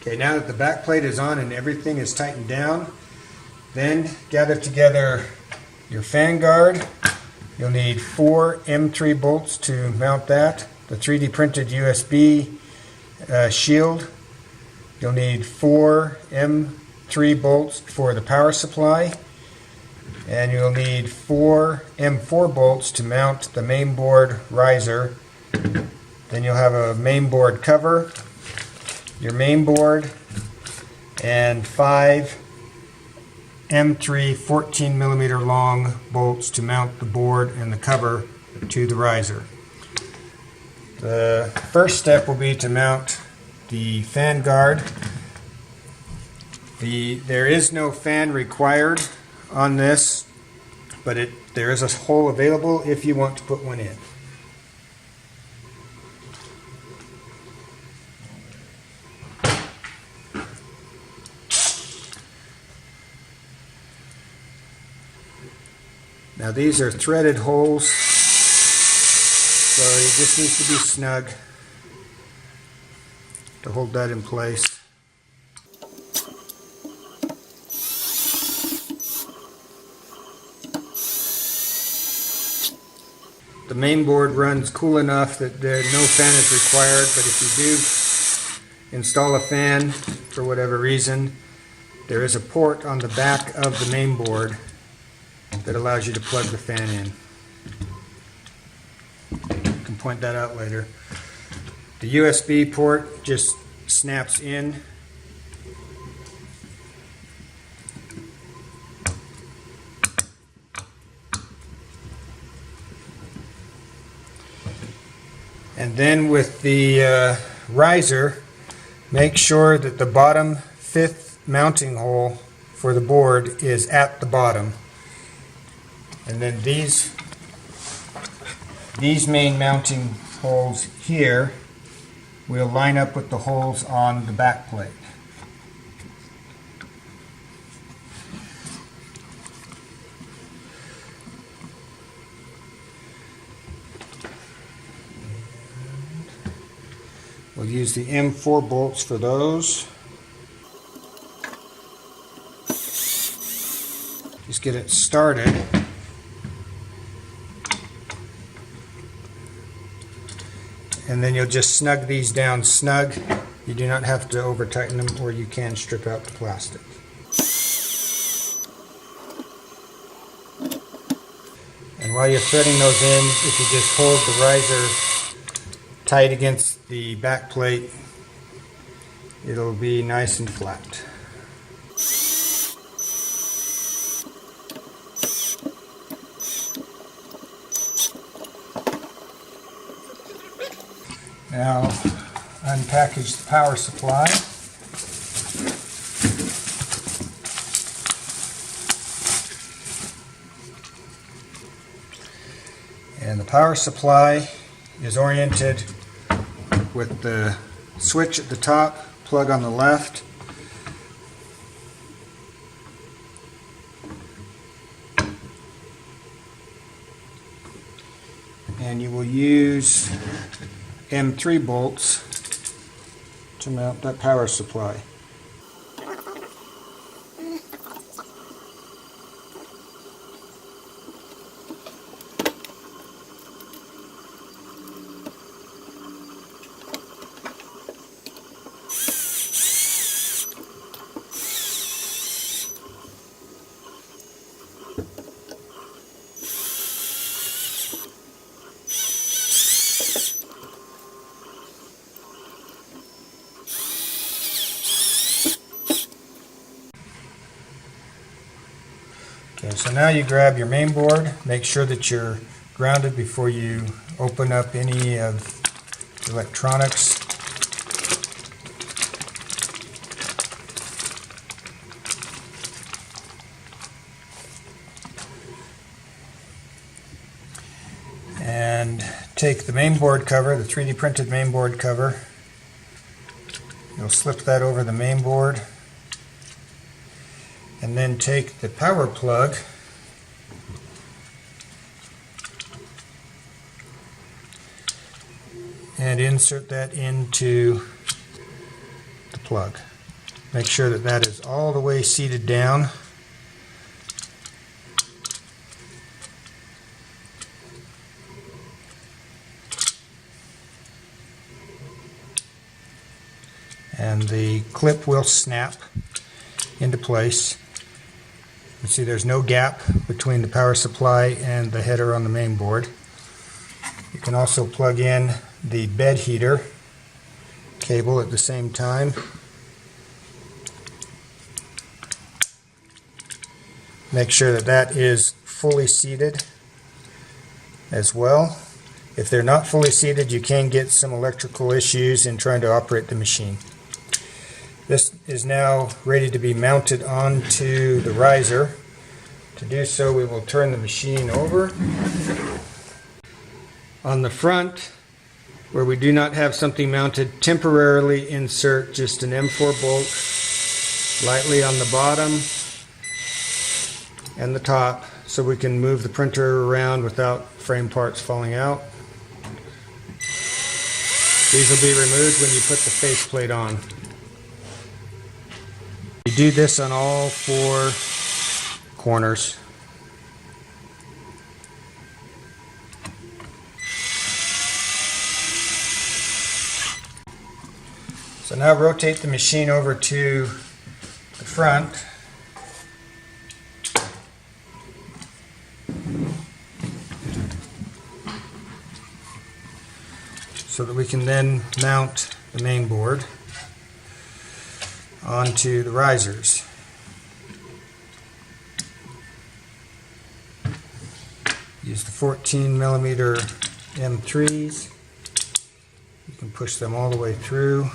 Okay, now that the back plate is on and everything is tightened down, then gather together your fan guard. You'll need 4 M3 bolts to mount that. The 3D printed USB shield. You'll need 4 M3 bolts for the power supply. And you'll need 4 M4 bolts to mount the mainboard riser. Then you'll have a mainboard cover, your mainboard, and 5 M3 14mm long bolts to mount the board and the cover to the riser. The first step will be to mount the fan guard. There is no fan required on this, but there is a hole available if you want to put one in. Now these are threaded holes, so it just needs to be snug to hold that in place. The mainboard runs cool enough that no fan is required, but if you do install a fan for whatever reason, there is a port on the back of the mainboard that allows you to plug the fan in. You can point that out later. The USB port just snaps in. And then with the riser, make sure that the bottom 5th mounting hole for the board is at the bottom. And then these main mounting holes here will line up with the holes on the back plate. We'll use the M4 bolts for those. Just get it started. And then you'll just snug these down snug. You do not have to over tighten them, or you can strip out the plastic. And while you're threading those in, if you just hold the riser tight against the back plate, it'll be nice and flat. Now unpackage the power supply. And the power supply is oriented with the switch at the top, plug on the left. And you will use M3 bolts to mount that power supply. Okay, so now you grab your main board, make sure that you're grounded before you open up any of the electronics. And take the mainboard cover, the 3D printed mainboard cover. You'll slip that over the mainboard. And then take the power plug and insert that into the plug. Make sure that that is all the way seated down. And the clip will snap into place. You see there's no gap between the power supply and the header on the main board. You can also plug in the bed heater cable at the same time. Make sure that that is fully seated as well. If they're not fully seated, you can get some electrical issues in trying to operate the machine. This is now ready to be mounted onto the riser. To do so, we will turn the machine over. On the front, where we do not have something mounted, temporarily insert just an M4 bolt lightly on the bottom and the top so we can move the printer around without frame parts falling out. These will be removed when you put the faceplate on. You do this on all 4 corners. So now rotate the machine over to the front. So that we can then mount the main board onto the risers. Use the 14mm M3s. You can push them all the way through.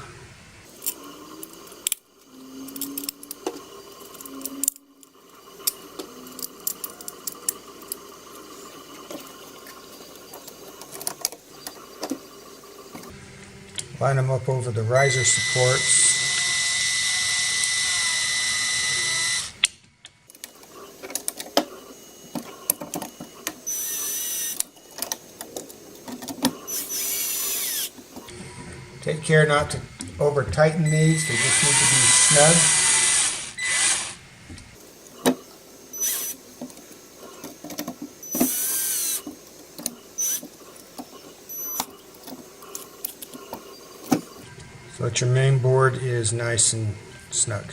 Line them up over the riser supports. Take care not to over tighten these, they just need to be snug. So that your main board is nice and snug.